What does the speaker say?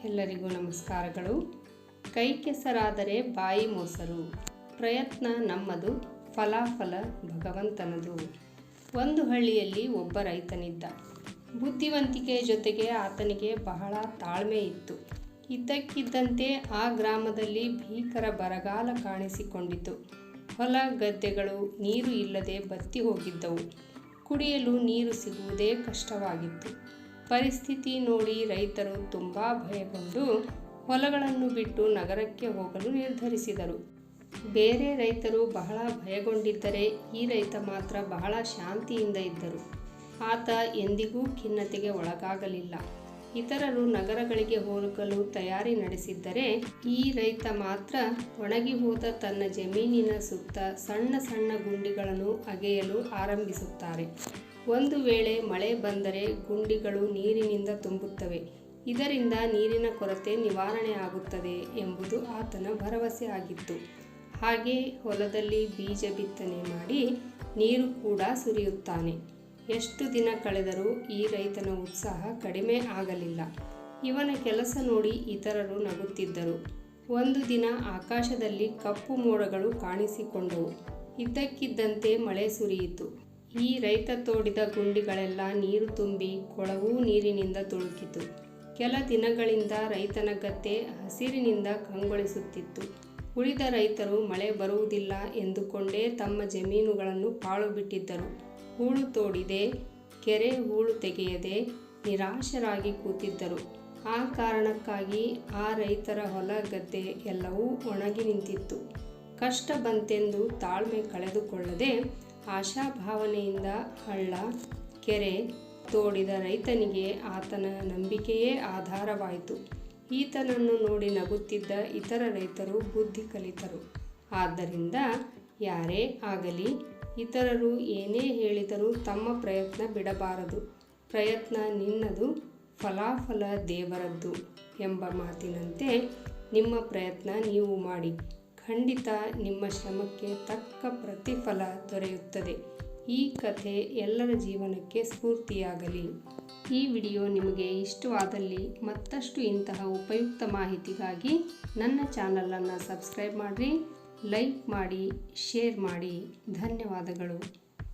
ಎಲ್ಲರಿಗೂ ನಮಸ್ಕಾರಗಳು. ಕೈ ಕೆಸರಾದರೆ ಬಾಯಿ ಮೊಸರು, ಪ್ರಯತ್ನ ನಮ್ಮದು, ಫಲಾಫಲ ಭಗವಂತನದು. ಒಂದು ಹಳ್ಳಿಯಲ್ಲಿ ಒಬ್ಬ ರೈತನಿದ್ದ. ಬುದ್ಧಿವಂತಿಕೆ ಜೊತೆಗೆ ಆತನಿಗೆ ಬಹಳ ತಾಳ್ಮೆ ಇತ್ತು. ಇದ್ದಕ್ಕಿದ್ದಂತೆ ಆ ಗ್ರಾಮದಲ್ಲಿ ಭೀಕರ ಬರಗಾಲ ಕಾಣಿಸಿಕೊಂಡಿತು. ಹೊಲ ಗದ್ದೆಗಳು ನೀರು ಇಲ್ಲದೆ ಬತ್ತಿ ಹೋಗಿದ್ದವು. ಕುಡಿಯಲು ನೀರು ಸಿಗುವುದೇ ಕಷ್ಟವಾಗಿತ್ತು. ಪರಿಸ್ಥಿತಿ ನೋಡಿ ರೈತರು ತುಂಬ ಭಯಗೊಂಡು ಹೊಲಗಳನ್ನು ಬಿಟ್ಟು ನಗರಕ್ಕೆ ಹೋಗಲು ನಿರ್ಧರಿಸಿದರು. ಬೇರೆ ರೈತರು ಬಹಳ ಭಯಗೊಂಡಿದ್ದರೆ ಈ ರೈತ ಮಾತ್ರ ಬಹಳ ಶಾಂತಿಯಿಂದ ಇದ್ದರು. ಆತ ಎಂದಿಗೂ ಖಿನ್ನತೆಗೆ ಒಳಗಾಗಲಿಲ್ಲ. ಇತರರು ನಗರಗಳಿಗೆ ಹೋಗಲು ತಯಾರಿ ನಡೆಸಿದ್ದರೆ ಈ ರೈತ ಮಾತ್ರ ಒಣಗಿ ಹೋದ ತನ್ನ ಜಮೀನಿನ ಸುತ್ತ ಸಣ್ಣ ಸಣ್ಣ ಗುಂಡಿಗಳನ್ನು ಅಗೆಯಲು ಆರಂಭಿಸುತ್ತಾರೆ. ಒಂದು ವೇಳೆ ಮಳೆ ಬಂದರೆ ಗುಂಡಿಗಳು ನೀರಿನಿಂದ ತುಂಬುತ್ತವೆ. ಇದರಿಂದ ನೀರಿನ ಕೊರತೆ ನಿವಾರಣೆ ಆಗುತ್ತದೆ ಎಂಬುದು ಆತನ ಭರವಸೆ ಆಗಿತ್ತು. ಹಾಗೆ ಹೊಲದಲ್ಲಿ ಬೀಜ ಬಿತ್ತನೆ ಮಾಡಿ ನೀರು ಕೂಡ ಸುರಿಯುತ್ತಾನೆ. ಎಷ್ಟು ದಿನ ಕಳೆದರೂ ಈ ರೈತನ ಉತ್ಸಾಹ ಕಡಿಮೆ ಆಗಲಿಲ್ಲ. ಇವನ ಕೆಲಸ ನೋಡಿ ಇತರರು ನಗುತ್ತಿದ್ದರು. ಒಂದು ದಿನ ಆಕಾಶದಲ್ಲಿ ಕಪ್ಪು ಮೋಡಗಳು ಕಾಣಿಸಿಕೊಂಡವು. ಇದ್ದಕ್ಕಿದ್ದಂತೆ ಮಳೆ ಸುರಿಯಿತು. ಈ ರೈತ ತೋಡಿದ ಗುಂಡಿಗಳೆಲ್ಲ ನೀರು ತುಂಬಿ ಕೊಳವೂ ನೀರಿನಿಂದ ತುಳುಕಿತು. ಕೆಲ ದಿನಗಳಿಂದ ರೈತನ ಗದ್ದೆ ಹಸಿರಿನಿಂದ ಕಂಗೊಳಿಸುತ್ತಿತ್ತು. ಉಳಿದ ರೈತರು ಮಳೆ ಬರುವುದಿಲ್ಲ ಎಂದುಕೊಂಡೇ ತಮ್ಮ ಜಮೀನುಗಳನ್ನು ಪಾಳು ಬಿಟ್ಟಿದ್ದರು. ಹೂಳು ತೋಡಿದೆ, ಕೆರೆ ಹೂಳು ತೆಗೆಯದೆ ನಿರಾಶರಾಗಿ ಕೂತಿದ್ದರು. ಆ ಕಾರಣಕ್ಕಾಗಿ ಆ ರೈತರ ಹೊಲ ಗದ್ದೆ ಎಲ್ಲವೂ ಒಣಗಿ ನಿಂತಿತ್ತು. ಕಷ್ಟ ಬಂತೆಂದು ತಾಳ್ಮೆ ಕಳೆದುಕೊಳ್ಳದೆ ಆಶಾಭಾವನೆಯಿಂದ ಹಳ್ಳ ಕೆರೆ ತೋಡಿದ ರೈತನಿಗೆ ಆತನ ನಂಬಿಕೆಯೇ ಆಧಾರವಾಯಿತು. ಈತನನ್ನು ನೋಡಿ ನಗುತ್ತಿದ್ದ ಇತರ ರೈತರು ಬುದ್ಧಿ ಕಲಿತರು. ಆದ್ದರಿಂದ ಯಾರೇ ಆಗಲಿ ಇತರರು ಏನೇ ಹೇಳಿದರೂ ತಮ್ಮ ಪ್ರಯತ್ನ ಬಿಡಬಾರದು. ಪ್ರಯತ್ನ ನಿನ್ನದು, ಫಲಾಫಲ ದೇವರದ್ದು ಎಂಬ ಮಾತಿನಂತೆ ನಿಮ್ಮ ಪ್ರಯತ್ನ ನೀವು ಮಾಡಿ. ಖಂಡಿತ ನಿಮ್ಮ ಶ್ರಮಕ್ಕೆ ತಕ್ಕ ಪ್ರತಿಫಲ ದೊರೆಯುತ್ತದೆ. ಈ ಕಥೆ ಎಲ್ಲರ ಜೀವನಕ್ಕೆ ಸ್ಫೂರ್ತಿಯಾಗಲಿ. ಈ ವಿಡಿಯೋ ನಿಮಗೆ ಇಷ್ಟವಾದಲ್ಲಿ ಮತ್ತಷ್ಟು ಇಂತಹ ಉಪಯುಕ್ತ ಮಾಹಿತಿಗಾಗಿ ನನ್ನ ಚಾನಲನ್ನು ಸಬ್ಸ್ಕ್ರೈಬ್ ಮಾಡಿರಿ, ಲೈಕ್ ಮಾಡಿ, ಶೇರ್ ಮಾಡಿ. ಧನ್ಯವಾದಗಳು.